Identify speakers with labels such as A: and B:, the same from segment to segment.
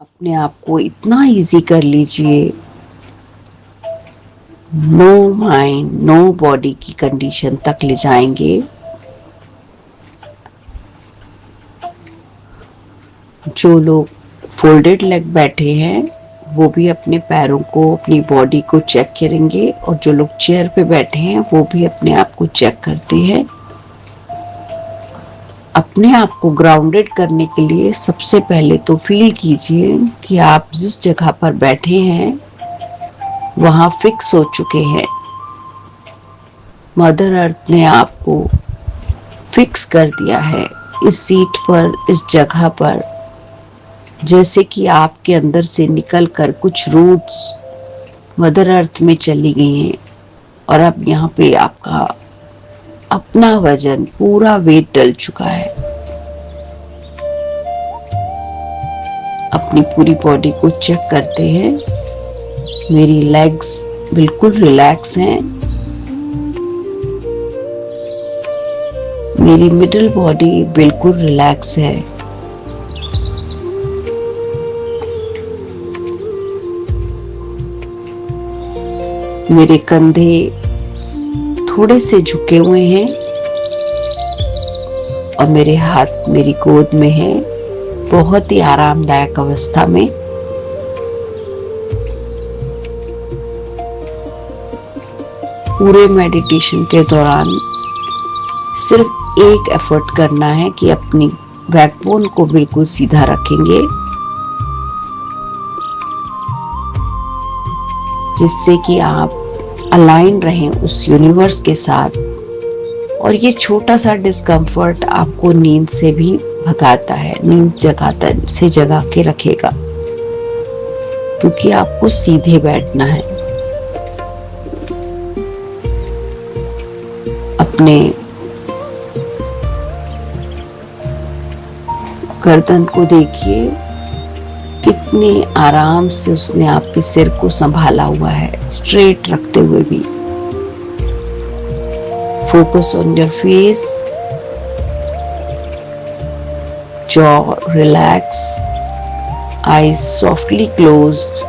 A: अपने आप को इतना इजी कर लीजिए, नो माइंड नो बॉडी की कंडीशन तक ले जाएंगे। जो लोग फोल्डेड लेग बैठे हैं वो भी अपने पैरों को, अपनी बॉडी को चेक करेंगे, और जो लोग चेयर पे बैठे हैं वो भी अपने आप को चेक करते हैं। अपने आप को ग्राउंडेड करने के लिए सबसे पहले तो फील कीजिए कि आप जिस जगह पर बैठे हैं वहां फिक्स हो चुके हैं। मदर अर्थ ने आपको फिक्स कर दिया है इस सीट पर, इस जगह पर, जैसे कि आपके अंदर से निकलकर कुछ रूट्स मदर अर्थ में चली गई हैं और अब यहाँ पे आपका अपना वजन, पूरा वेट डल चुका है। अपनी पूरी बॉडी को चेक करते हैं। मेरी लेग्स बिल्कुल रिलैक्स हैं। मेरी मिडिल बॉडी बिल्कुल रिलैक्स है। मेरे कंधे थोड़े से झुके हुए हैं और मेरे हाथ मेरी गोद में हैं, बहुत ही आरामदायक अवस्था में। पूरे मेडिटेशन के दौरान सिर्फ एक एफर्ट करना है कि अपनी बैकबोन को बिल्कुल सीधा रखेंगे, जिससे कि आप अलाइन रहें उस यूनिवर्स के साथ। और ये छोटा सा डिस्कम्फर्ट आपको नींद से भी भगाता है, नींद जगाता से जगा के रखेगा, क्योंकि आपको सीधे बैठना है। अपने गर्दन को देखिए, कितने आराम से उसने आपके सिर को संभाला हुआ है, स्ट्रेट रखते हुए भी। Focus on your face, jaw relax, eyes softly closed,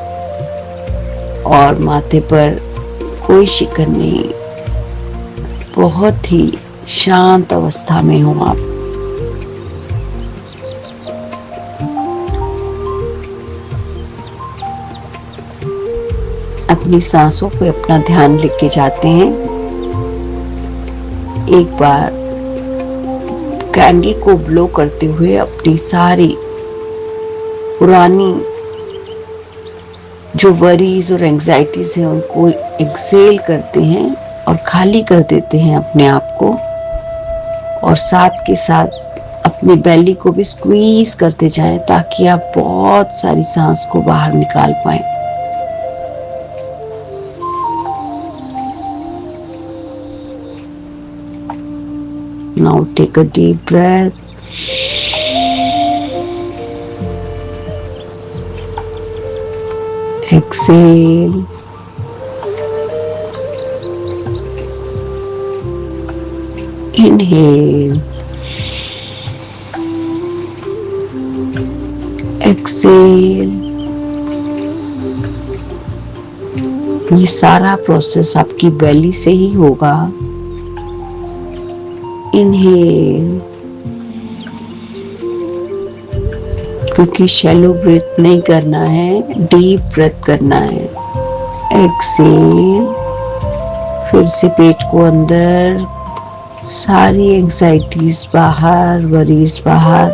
A: और माथे पर कोई शिकन नहीं। बहुत ही शांत अवस्था में हो आप। अपनी सांसों पे अपना ध्यान लेके जाते हैं। एक बार कैंडल को ब्लो करते हुए अपनी सारी पुरानी जो वरीज और एंजाइटीज हैं उनको एक्सेल करते हैं और खाली कर देते हैं अपने आप को, और साथ के साथ अपनी बेली को भी स्क्वीज करते जाएं ताकि आप बहुत सारी सांस को बाहर निकाल पाएं। Now take a deep breath. Exhale. Inhale. Exhale. ये सारा प्रोसेस आपकी बेली से ही होगा। इनहेल, क्योंकि शैलो ब्रेथ नहीं करना है, डीप ब्रेथ करना है। एक्सेल, फिर से पेट को अंदर, सारी एंजाइटीज बाहर, वरीज बाहर।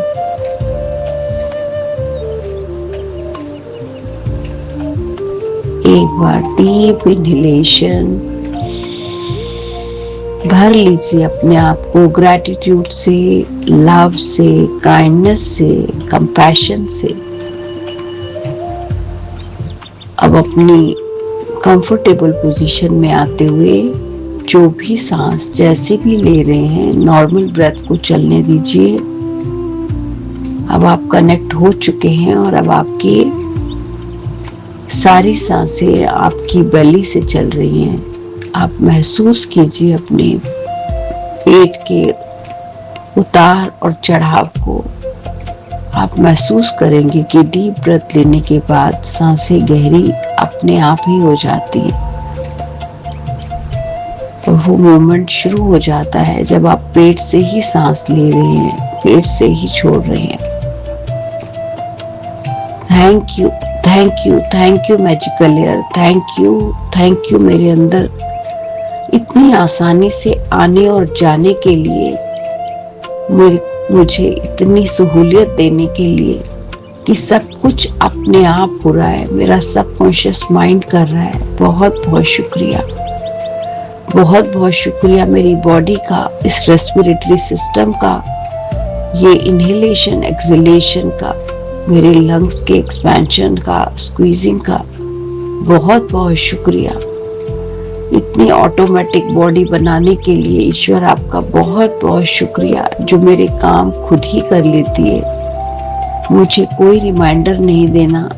A: एक बार डीप इनहेलेशन, भर लीजिए अपने आप को ग्रैटिट्यूड से, लव से, काइंडनेस से, कंपैशन से। अब अपनी कंफर्टेबल पोजीशन में आते हुए जो भी सांस जैसे भी ले रहे हैं, नॉर्मल ब्रेथ को चलने दीजिए। अब आप कनेक्ट हो चुके हैं और अब आपकी सारी सांसें आपकी बेली से चल रही हैं। आप महसूस कीजिए अपने पेट के उतार और चढ़ाव को। आप महसूस करेंगे कि डीप ब्रेथ लेने के बाद सांसें गहरी अपने आप ही हो जाती है और वो मोमेंट शुरू हो जाता है जब आप पेट से ही सांस ले रहे हैं, पेट से ही छोड़ रहे हैं। Thank you, thank you, thank you magical air, thank you मेरे अंदर इतनी आसानी से आने और जाने के लिए, मुझे इतनी सहूलियत देने के लिए कि सब कुछ अपने आप हो रहा है, मेरा सबकॉन्शियस माइंड कर रहा है। बहुत बहुत शुक्रिया, बहुत बहुत शुक्रिया मेरी बॉडी का, इस रेस्पिरेटरी सिस्टम का, ये इनहेलेशन एक्सहेलेशन का, मेरे लंग्स के एक्सपेंशन का, स्क्वीजिंग का। बहुत बहुत शुक्रिया इतनी ऑटोमेटिक बॉडी बनाने के लिए। ईश्वर आपका बहुत बहुत शुक्रिया जो मेरे काम खुद ही कर लेती है। मुझे कोई रिमाइंडर नहीं देना,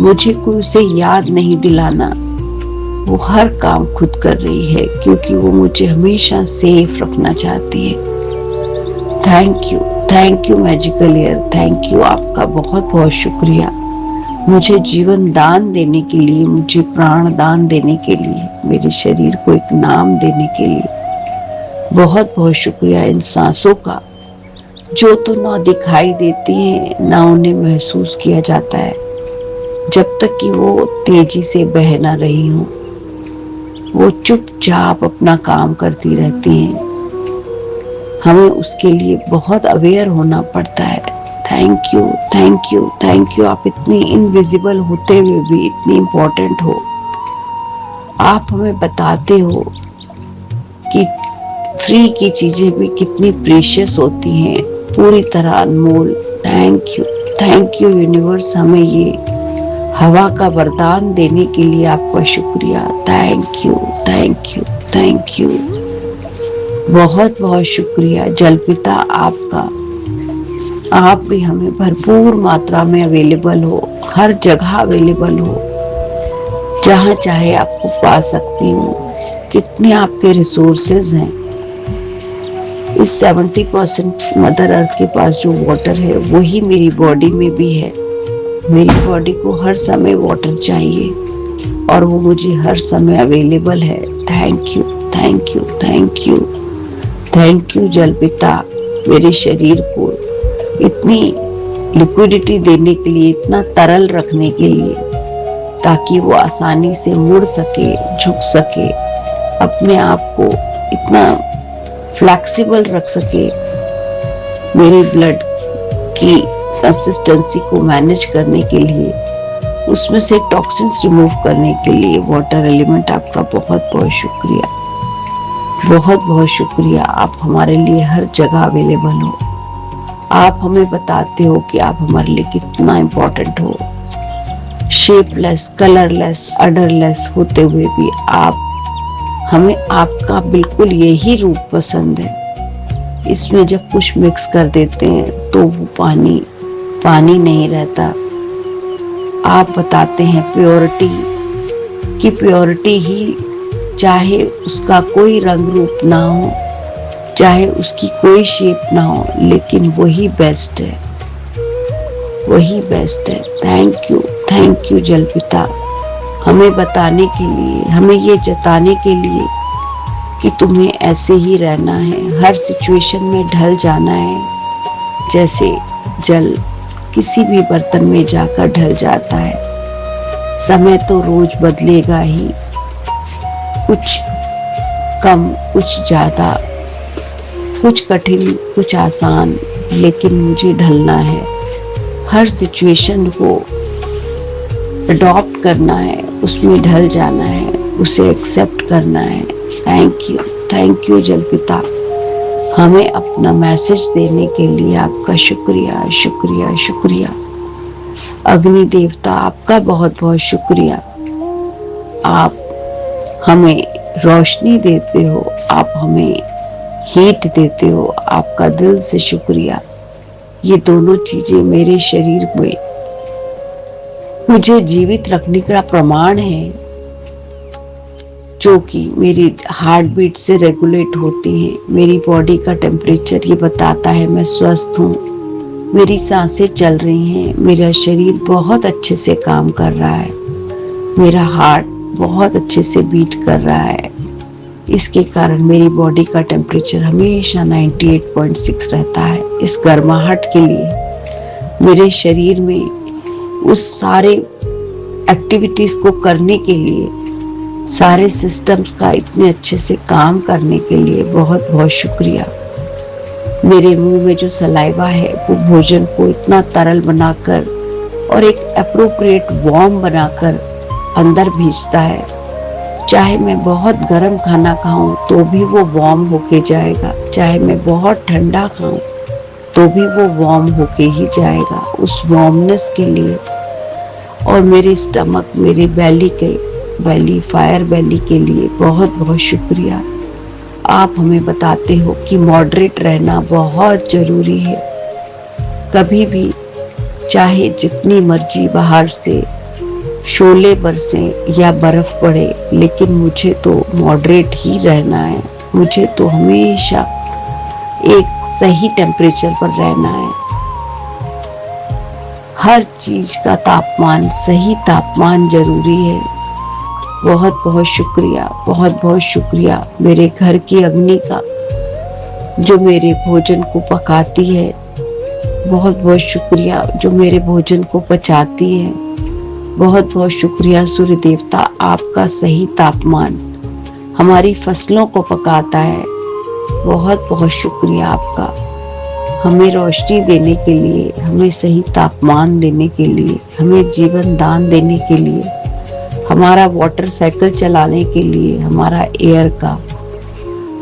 A: मुझे कोई उसे याद नहीं दिलाना, वो हर काम खुद कर रही है क्योंकि वो मुझे हमेशा सेफ रखना चाहती है। Thank you magical air, thank you, आपका बहुत बहुत शुक्रिया मुझे जीवन दान देने के लिए, मुझे प्राण दान देने के लिए, मेरे शरीर को एक नाम देने के लिए। बहुत बहुत शुक्रिया इन सांसों का जो तो ना दिखाई देती है ना उन्हें महसूस किया जाता है, जब तक कि वो तेजी से बह ना रही हो। वो चुपचाप अपना काम करती रहती हैं, हमें उसके लिए बहुत अवेयर होना पड़ता है। Thank you, thank you, thank you. आप इतनी इनविजिबल होते हुए भी इतनी इम्पोर्टेंट हो। आप हमें बताते हो कि फ्री की चीजें भी कितनी प्रीशियस होती हैं, पूरी तरह अनमोल। थैंक यू यूनिवर्स, हमें ये हवा का वरदान देने के लिए आपका शुक्रिया। Thank you, thank you, thank you. बहुत बहुत शुक्रिया जलपिता आपका। आप भी हमें भरपूर मात्रा में अवेलेबल हो, हर जगह अवेलेबल हो, जहां चाहे आपको पा सकती हूँ। कितने आपके रिसोर्सेज हैं। इस 70% मदर अर्थ के पास जो वाटर है वही मेरी बॉडी में भी है। मेरी बॉडी को हर समय वाटर चाहिए और वो मुझे हर समय अवेलेबल है। Thank you, thank you, thank you, thank you जलपिता, मेरे शरीर को इतनी लिक्विडिटी देने के लिए, इतना तरल रखने के लिए, ताकि वो आसानी से मुड़ सके, झुक सके, अपने आप को इतना फ्लेक्सिबल रख सके, मेरी ब्लड की कंसिस्टेंसी को मैनेज करने के लिए, उसमें से टॉक्सिन्स रिमूव करने के लिए। वाटर एलिमेंट आपका बहुत बहुत शुक्रिया, बहुत बहुत शुक्रिया। आप हमारे लिए हर जगह अवेलेबल हो। आप हमें बताते हो कि आप हमारे लिए कितना इम्पोर्टेंट हो। शेपलेस, कलरलेस, अडरलेस होते हुए भी आप हमें, आपका बिल्कुल यही रूप पसंद है। इसमें जब कुछ मिक्स कर देते हैं तो वो पानी पानी नहीं रहता। आप बताते हैं प्योरिटी की, प्योरिटी ही, चाहे उसका कोई रंग रूप ना हो, चाहे उसकी कोई शेप ना हो, लेकिन वही बेस्ट है, वही बेस्ट है। थैंक यू जलपिता, हमें बताने के लिए, हमें ये जताने के लिए कि तुम्हें ऐसे ही रहना है, हर सिचुएशन में ढल जाना है, जैसे जल किसी भी बर्तन में जाकर ढल जाता है। समय तो रोज बदलेगा ही, कुछ कम, कुछ ज्यादा, कुछ कठिन, कुछ आसान, लेकिन मुझे ढलना है। हर सिचुएशन को अडॉप्ट करना है, उसमें ढल जाना है, उसे एक्सेप्ट करना है। थैंक यू जलपिता, हमें अपना मैसेज देने के लिए आपका शुक्रिया, शुक्रिया, शुक्रिया। अग्नि देवता आपका बहुत बहुत शुक्रिया। आप हमें रोशनी देते हो, आप हमें हीट देते हो, आपका दिल से शुक्रिया। ये दोनों चीजें मेरे शरीर में मुझे जीवित रखने का प्रमाण है, जो कि मेरी हार्ट बीट से रेगुलेट होती हैं। मेरी बॉडी का टेम्परेचर ये बताता है मैं स्वस्थ हूँ, मेरी सांसें चल रही हैं, मेरा शरीर बहुत अच्छे से काम कर रहा है, मेरा हार्ट बहुत अच्छे से बीट कर रहा है। इसके कारण मेरी बॉडी का टेम्परेचर हमेशा 98.6 रहता है। इस गर्माहट के लिए मेरे शरीर में उस सारे एक्टिविटीज को करने के लिए, सारे सिस्टम्स का इतने अच्छे से काम करने के लिए बहुत बहुत शुक्रिया। मेरे मुंह में जो सलाइवा है वो भोजन को इतना तरल बनाकर और एक एप्रोप्रिएट वार्म बनाकर अंदर भेजता है। चाहे मैं बहुत गर्म खाना खाऊं तो भी वो वार्म होके जाएगा, चाहे मैं बहुत ठंडा खाऊं तो भी वो वार्म होके ही जाएगा। उस वार्मनेस के लिए और मेरे स्टमक, मेरे बेली फायर बेली के लिए बहुत बहुत शुक्रिया। आप हमें बताते हो कि मॉडरेट रहना बहुत जरूरी है। कभी भी चाहे जितनी मर्जी बाहर से शोले बरसे या बर्फ पड़े, लेकिन मुझे तो मॉडरेट ही रहना है। मुझे तो हमेशा एक सही टेम्परेचर पर रहना है। हर चीज का तापमान, सही तापमान जरूरी है। बहुत बहुत शुक्रिया, बहुत बहुत शुक्रिया मेरे घर की अग्नि का जो मेरे भोजन को पकाती है। बहुत बहुत शुक्रिया जो मेरे भोजन को पचाती है। बहुत बहुत शुक्रिया सूर्य देवता, आपका सही तापमान हमारी फसलों को पकाता है। बहुत बहुत शुक्रिया आपका, हमें रोशनी देने के लिए, हमें सही तापमान देने के लिए, हमें जीवन दान देने के लिए, हमारा वाटर साइकिल चलाने के लिए, हमारा एयर का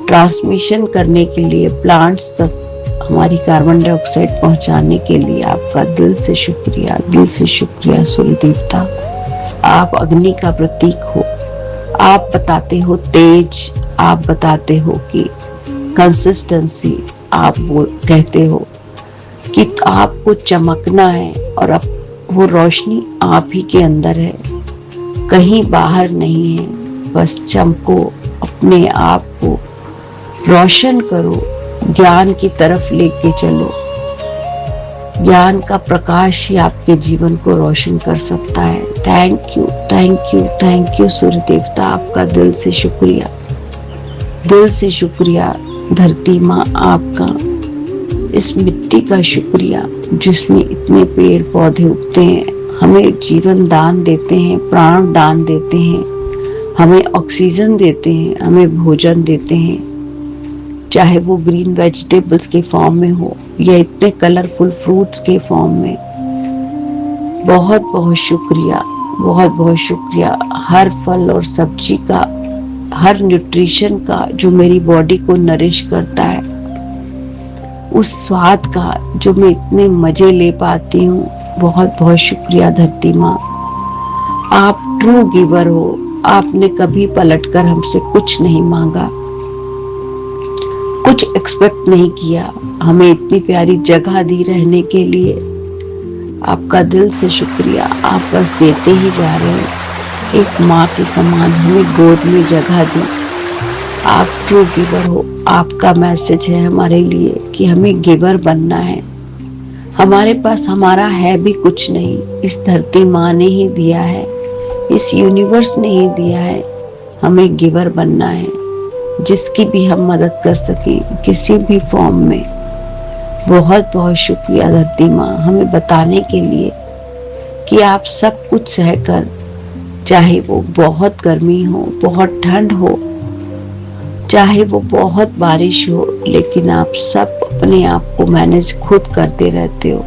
A: ट्रांसमिशन करने के लिए, प्लांट्स तक हमारी कार्बन डाइऑक्साइड पहुंचाने के लिए आपका दिल से शुक्रिया, दिल से शुक्रिया सूर्य देवता। आप अग्नि का प्रतीक हो। आप बताते हो तेज, आप बताते हो कि कंसिस्टेंसी, आप वो कहते हो कि आपको चमकना है और अब वो रोशनी आप ही के अंदर है, कहीं बाहर नहीं है। बस चमको, अपने आप को रोशन करो, ज्ञान की तरफ लेके चलो। ज्ञान का प्रकाश ही आपके जीवन को रोशन कर सकता है। Thank you, thank you, thank you सूर्य देवता, आपका दिल से शुक्रिया, दिल से शुक्रिया। धरती माँ, आपका इस मिट्टी का शुक्रिया जिसमें इतने पेड़ पौधे उगते हैं, हमें जीवन दान देते हैं, प्राण दान देते हैं, हमें ऑक्सीजन देते हैं, हमें भोजन देते हैं, चाहे वो ग्रीन वेजिटेबल्स के फॉर्म में हो या इतने कलरफुल फ्रूट्स के फॉर्म में। बहुत बहुत शुक्रिया, बहुत बहुत शुक्रिया। हर फल और सब्जी का, हर न्यूट्रिशन का जो मेरी बॉडी को नरिश करता है, उस स्वाद का जो मैं इतने मजे ले पाती हूँ, बहुत बहुत शुक्रिया धरती माँ। आप ट्रू गिवर हो। आपने कभी पलटकर हमसे कुछ नहीं मांगा, कुछ एक्सपेक्ट नहीं किया, हमें इतनी प्यारी जगह दी रहने के लिए। आपका दिल से शुक्रिया। आप बस देते ही जा रहे हो। एक माँ के समान हमें गोद में जगह दी। आप ट्रू गिवर हो। आपका मैसेज है हमारे लिए कि हमें गिवर बनना है। हमारे पास हमारा है भी कुछ नहीं, इस धरती माँ ने ही दिया है, इस यूनिवर्स ने ही दिया है। हमें गिवर बनना है, जिसकी भी हम मदद कर सके किसी भी फॉर्म में। बहुत बहुत शुक्रिया धरती माँ, हमें बताने के लिए कि आप सब कुछ सहकर, चाहे वो बहुत गर्मी हो, बहुत ठंड हो, चाहे वो बहुत बारिश हो, लेकिन आप सब अपने आप को मैनेज खुद करते रहते हो।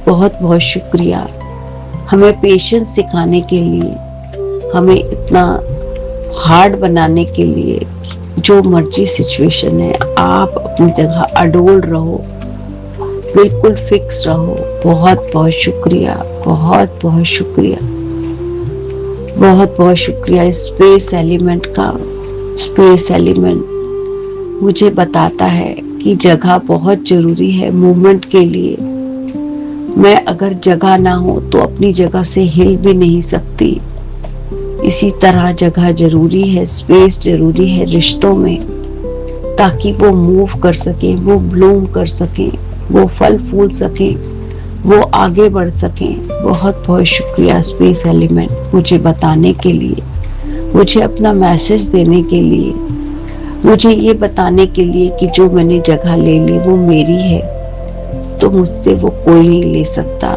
A: बहुत बहुत शुक्रिया। हमें पेशेंस सिखाने के लिए, हमें इतना हार्ड बनाने के लिए, जो मर्जी सिचुएशन है आप अपनी जगह अडोल रहो, बिल्कुल फिक्स रहो। बहुत बहुत शुक्रिया, बहुत बहुत शुक्रिया, बहुत बहुत शुक्रिया। स्पेस एलिमेंट का, स्पेस एलिमेंट मुझे बताता है कि जगह बहुत जरूरी है मूवमेंट के लिए। मैं अगर जगह ना हो तो अपनी जगह से हिल भी नहीं सकती। इसी तरह जगह जरूरी है, स्पेस जरूरी है रिश्तों में, ताकि वो मूव कर सके, वो ब्लूम कर सके। वो फल फूल सके, वो आगे बढ़ सके। बहुत बहुत शुक्रिया स्पेस एलिमेंट, मुझे बताने के लिए, मुझे अपना मैसेज देने के लिए, मुझे ये बताने के लिए कि जो मैंने जगह ले ली वो मेरी है, तो मुझसे वो कोई नहीं ले सकता।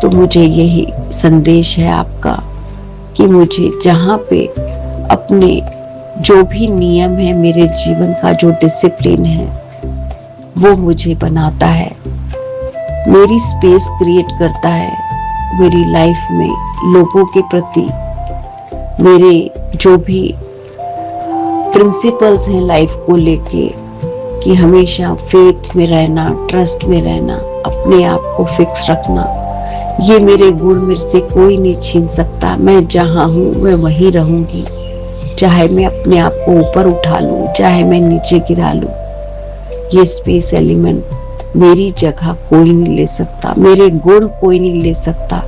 A: तो मुझे यही संदेश है आपका कि मुझे जहाँ पे अपने जो भी नियम है, मेरे जीवन का जो डिसिप्लिन है, वो मुझे बनाता है, मेरी स्पेस क्रिएट करता है मेरी लाइफ में। लोगों के प्रति मेरे जो भी प्रिंसिपल्स हैं लाइफ को लेके, कि हमेशा फेथ में रहना, ट्रस्ट में रहना, अपने आप को फिक्स रखना, ये मेरे गुण मेरे से कोई नहीं छीन सकता। मैं जहाँ हूँ मैं वहीं रहूंगी, चाहे मैं अपने आप को ऊपर उठा लूं, चाहे मैं नीचे गिरा लूं। ये स्पेस एलिमेंट, मेरी जगह कोई नहीं ले सकता, मेरे गुण कोई नहीं ले सकता,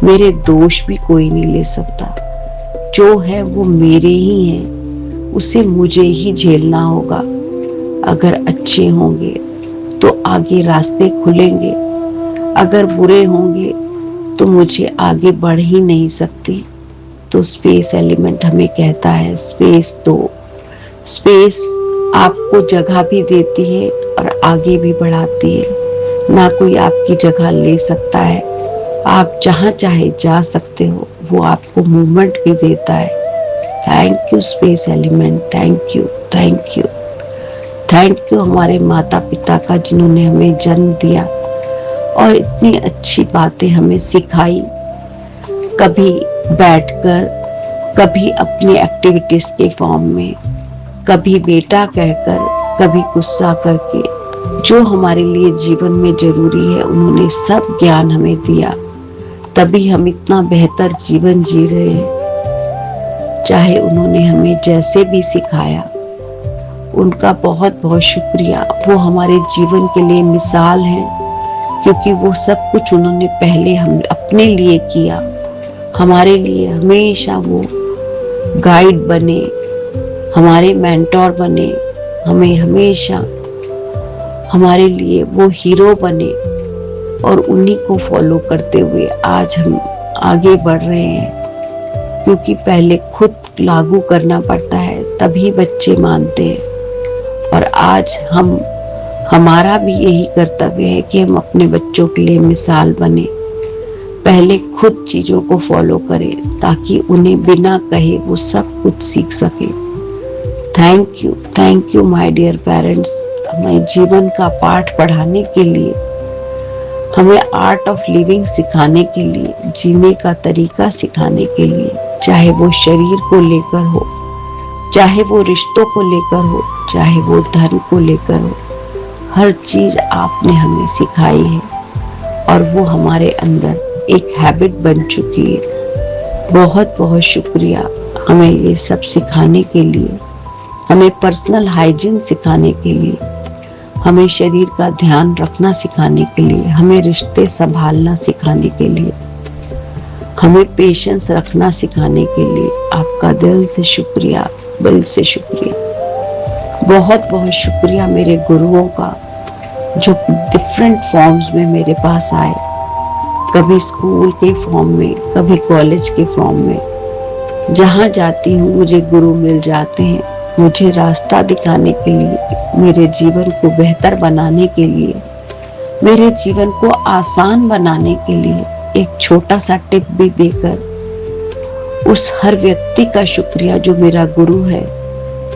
A: मेरे दोष भी कोई नहीं ले सकता। जो है वो मेरे ही हैं, उसे मुझे ही झेलना होगा। अगर अच्छे होंगे तो आगे रास्ते खुलेंगे, अगर बुरे होंगे तो मुझे आगे बढ़ ही नहीं सकती। तो स्पेस एलिमेंट हमें कहता है स्पेस दो। स्पेस आपको जगह भी देती है और आगे भी बढ़ाती है। ना कोई आपकी जगह ले सकता है, आप जहाँ चाहे जा सकते हो, वो आपको मूवमेंट भी देता है। Thank you space element, thank you, thank you, thank you हमारे माता पिता का, जिन्होंने हमें जन्म दिया और इतनी अच्छी बातें हमें सिखाई। कभी बैठकर, कभी अपनी एक्टिविटीज के फॉर्म में, कभी बेटा कहकर, कभी गुस्सा करके, जो हमारे लिए जीवन में जरूरी है उन्होंने सब ज्ञान हमें दिया, तभी हम इतना बेहतर जीवन जी रहे हैं। चाहे उन्होंने हमें जैसे भी सिखाया, उनका बहुत बहुत शुक्रिया। वो हमारे जीवन के लिए मिसाल हैं, क्योंकि वो सब कुछ उन्होंने पहले हम अपने लिए किया। हमारे लिए हमेशा वो गाइड बने, हमारे मेंटोर बने, हमें हमेशा हमारे लिए वो हीरो बने, और उन्हीं को फॉलो करते हुए आज हम आगे बढ़ रहे हैं। क्योंकि पहले खुद लागू करना पड़ता है, तभी बच्चे मानते हैं। और आज हमारा भी यही कर्तव्य है कि हम अपने बच्चों के लिए मिसाल बने, पहले खुद चीजों को फॉलो करें, ताकि उन्हें बिना कहे वो सब कुछ सीख सके। Thank you my dear parents, हमें जीवन का पाठ पढ़ाने के लिए, हमें आर्ट ऑफ लिविंग सिखाने के लिए, जीने का तरीका सिखाने के लिए, चाहे वो शरीर को लेकर हो, चाहे वो रिश्तों को लेकर हो, चाहे वो धन को लेकर हो, हर चीज आपने हमें सिखाई है और वो हमारे अंदर एक हैबिट बन चुकी है। बहुत बहुत शुक्रिया हमें ये सब सिखाने के लिए, हमें पर्सनल हाइजीन सिखाने के लिए, हमें शरीर का ध्यान रखना सिखाने के लिए, हमें रिश्ते संभालना सिखाने के लिए, हमें पेशेंस रखना सिखाने के लिए। आपका दिल से शुक्रिया, दिल से शुक्रिया। बहुत बहुत शुक्रिया मेरे गुरुओं का, जो डिफरेंट फॉर्म्स में मेरे पास आए, कभी स्कूल के फॉर्म में, कभी कॉलेज के फॉर्म में। जहाँ जाती हूँ मुझे गुरु मिल जाते हैं, मुझे रास्ता दिखाने के लिए, मेरे जीवन को बेहतर बनाने के लिए, मेरे जीवन को आसान बनाने के लिए एक छोटा सा टिप भी देकर उस हर व्यक्ति का शुक्रिया जो मेरा गुरु है,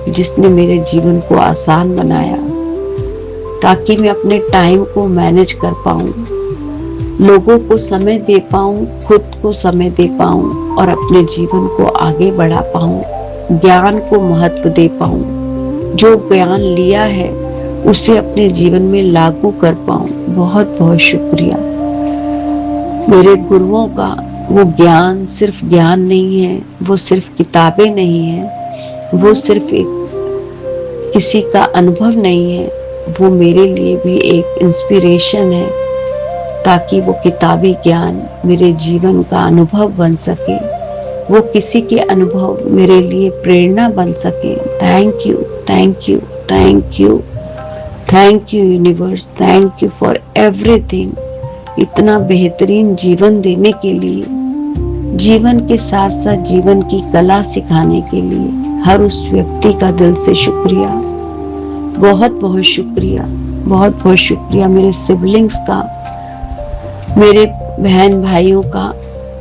A: जिसने मेरे जीवन को आसान बनाया, ताकि मैं अपने टाइम को मैनेज कर पाऊं, लोगों को समय दे पाऊं, खुद को समय दे पाऊं और अपने जीवन को आगे बढ़ा पाऊं, ज्ञान को महत्व दे पाऊं, जो ज्ञान लिया है उसे अपने जीवन में लागू कर पाऊं। बहुत बहुत शुक्रिया मेरे गुरुओं का। वो ज्ञान सिर्फ ज्ञान नहीं है, वो सिर्फ किताबें नहीं है, वो सिर्फ एक किसी का अनुभव नहीं है, वो मेरे लिए भी एक इंस्पिरेशन है, ताकि वो किताबी ज्ञान मेरे जीवन का अनुभव बन सके, वो किसी के अनुभव मेरे लिए प्रेरणा बन सके। Thank you, thank you, thank you, thank you universe, thank you for everything. इतना बेहतरीन जीवन देने के लिए, जीवन के साथ साथ जीवन की कला सिखाने के लिए हर उस व्यक्ति का दिल से शुक्रिया, बहुत बहुत शुक्रिया, बहुत बहुत शुक्रिया। मेरे सिबलिंग्स का, मेरे बहन भाइयों का,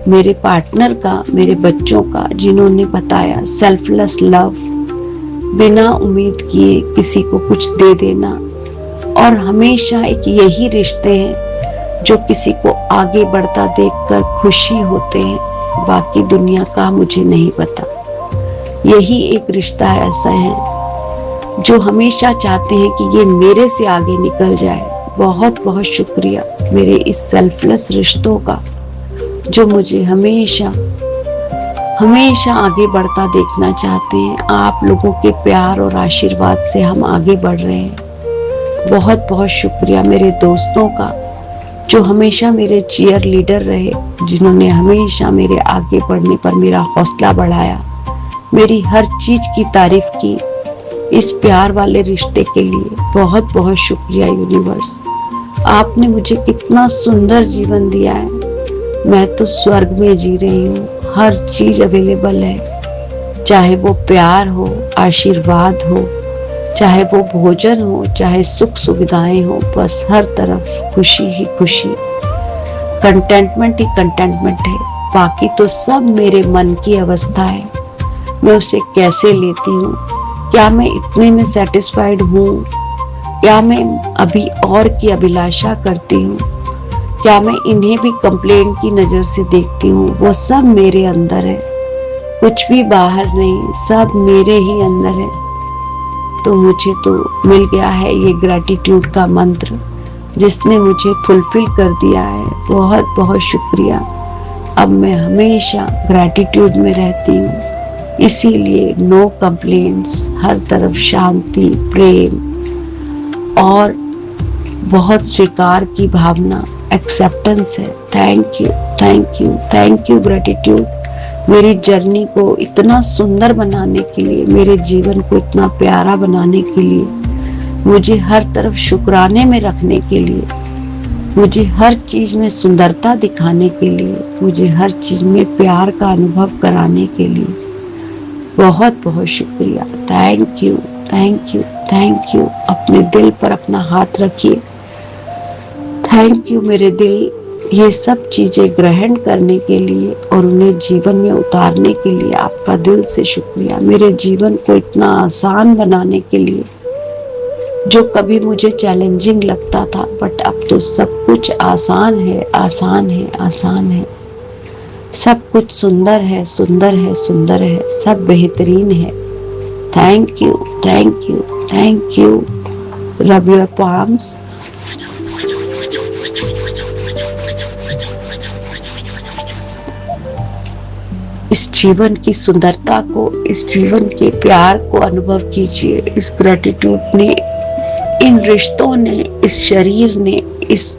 A: मेरे पार्टनर का, मेरे बच्चों का, जिन्होंने बताया सेल्फलेस लव, बिना उम्मीद किए किसी को कुछ दे देना। और हमेशा एक यही रिश्ते हैं जो किसी को आगे बढ़ता देखकर खुशी होते हैं, बाकी दुनिया का मुझे नहीं पता। यही एक रिश्ता ऐसा है जो हमेशा चाहते हैं कि ये मेरे से आगे निकल जाए। बहुत बहुत शुक्रिया मेरे इस सेल्फलेस रिश्तों का, जो मुझे हमेशा हमेशा आगे बढ़ता देखना चाहते हैं। आप लोगों के प्यार और आशीर्वाद से हम आगे बढ़ रहे हैं। बहुत बहुत शुक्रिया मेरे दोस्तों का, जो हमेशा मेरे चीयर लीडर रहे, जिन्होंने हमेशा मेरे आगे बढ़ने पर मेरा हौसला बढ़ाया, मेरी हर चीज की तारीफ की। इस प्यार वाले रिश्ते के लिए बहुत बहुत शुक्रिया यूनिवर्स। आपने मुझे कितना सुंदर जीवन दिया है। मैं तो स्वर्ग में जी रही हूँ। हर चीज अवेलेबल है, चाहे वो प्यार हो, आशीर्वाद हो, चाहे वो भोजन हो, चाहे सुख सुविधाएं हो, बस हर तरफ खुशी ही खुशी, कंटेंटमेंट ही कंटेंटमेंट है। बाकी तो सब मेरे मन की अवस्था है, मैं उसे कैसे लेती हूँ। क्या मैं इतने में सेटिस्फाइड हूँ? क्या मैं अभी और की अभिलाषा करती हूँ? क्या मैं इन्हें भी कंप्लेन की नजर से देखती हूँ? वो सब मेरे अंदर है, कुछ भी बाहर नहीं, सब मेरे ही अंदर है। तो मुझे तो मिल गया है ये ग्रैटिट्यूड का मंत्र, जिसने मुझे फुलफिल कर दिया है। बहुत बहुत शुक्रिया। अब मैं हमेशा ग्रैटिट्यूड में रहती हूँ, इसीलिए नो कंप्लेंट्स, हर तरफ शांति, प्रेम और बहुत स्वीकार की भावना, एक्सेप्टेंस है। Thank you, thank you, thank you gratitude. मेरी जर्नी को इतना सुंदर बनाने के लिए, मेरे जीवन को इतना प्यारा बनाने के लिए, मुझे हर तरफ शुक्राने में रखने के लिए, मुझे हर चीज में सुंदरता दिखाने के लिए, मुझे हर चीज में प्यार का अनुभव कराने के लिए बहुत बहुत शुक्रिया। Thank you, thank you, thank you. अपने दिल पर अपना हाथ रखिए। थैंक यू मेरे दिल, ये सब चीजें ग्रहण करने के लिए और उन्हें जीवन में उतारने के लिए आपका दिल से शुक्रिया। मेरे जीवन को इतना आसान बनाने के लिए, जो कभी मुझे चैलेंजिंग लगता था, बट अब तो सब कुछ आसान है, आसान है, आसान है। सब कुछ सुंदर है, सुंदर है, सुंदर है, सब बेहतरीन है। Thank you, thank you, thank you. Rub your palms. इस जीवन की सुंदरता को, इस जीवन के प्यार को अनुभव कीजिए। इस ग्रैटिट्यूड ने, इन रिश्तों ने, इस शरीर ने, इस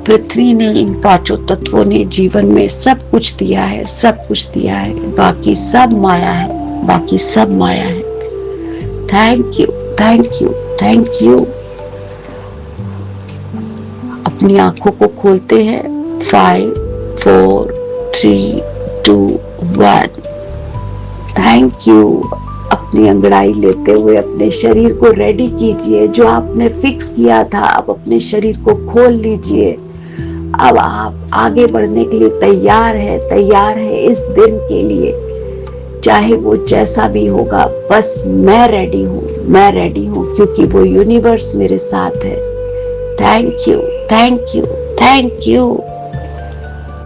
A: पृथ्वी ने, इन पांचों तत्वों ने जीवन में सब कुछ दिया है, सब कुछ दिया है। बाकी सब माया है, बाकी सब माया है। Thank you, thank you, thank you. अपनी आंखों को खोलते हैं। 5 4 3 2 1। Thank you. अपनी अंगड़ाई लेते हुए अपने शरीर को रेडी कीजिए। जो आपने फिक्स किया था, अब अपने शरीर को खोल लीजिए। अब आप आगे बढ़ने के लिए तैयार है, तैयार है इस दिन के लिए, चाहे वो जैसा भी होगा। बस मैं रेडी हूँ, मैं रेडी हूँ, क्योंकि वो यूनिवर्स मेरे साथ है। Thank you, thank you, thank you.